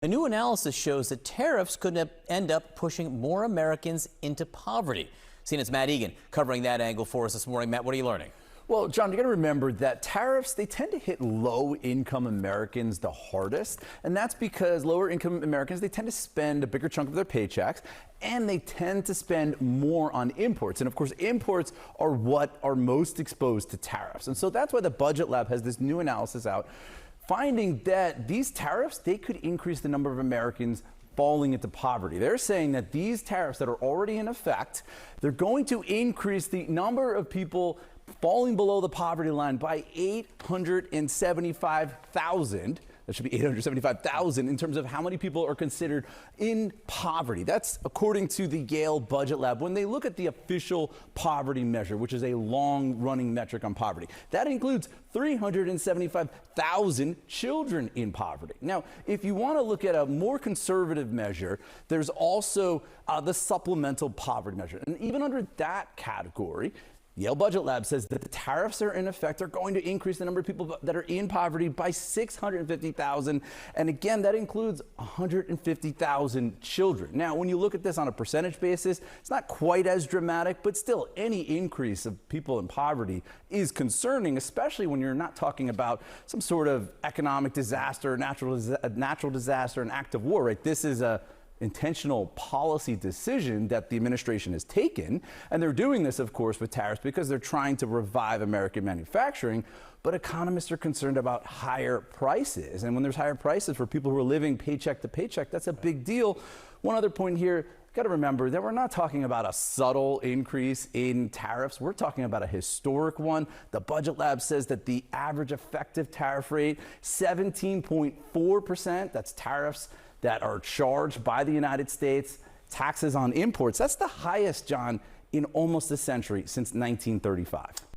A new analysis shows that tariffs could end up pushing more Americans into poverty. CNN's Matt Egan covering that angle for us this morning. Matt, what are you learning? Well, John, you got to remember that tariffs, they tend to hit low-income Americans the hardest. And that's because lower-income Americans, they tend to spend a bigger chunk of their paychecks, and they tend to spend more on imports. And of course, imports are what are most exposed to tariffs. And so that's why the Budget Lab has this new analysis out, finding that these tariffs, they could increase the number of Americans falling into poverty. They're saying that these tariffs that are already in effect, they're going to increase the number of people falling below the poverty line by 875,000. That should be 875,000 in terms of how many people are considered in poverty. That's according to the Yale Budget Lab when they look at the official poverty measure, which is a long-running metric on poverty. That includes 375,000 children in poverty. Now, if you want to look at a more conservative measure, there's also the supplemental poverty measure. And even under that category, Yale Budget Lab says that the tariffs are in effect are going to increase the number of people that are in poverty by 650,000. And again, that includes 150,000 children. Now, when you look at this on a percentage basis, it's not quite as dramatic, but still any increase of people in poverty is concerning, especially when you're not talking about some sort of economic disaster, natural disaster, an act of war, right? This is a intentional policy decision that the administration has taken. And they're doing this, of course, with tariffs because they're trying to revive American manufacturing. But economists are concerned about higher prices. And when there's higher prices for people who are living paycheck to paycheck, that's a big deal. One other point here, got to remember that we're not talking about a subtle increase in tariffs. We're talking about a historic one. The Budget Lab says that the average effective tariff rate, 17.4%. That's tariffs that are charged by the United States, taxes on imports. That's the highest, John, in almost a century, since 1935.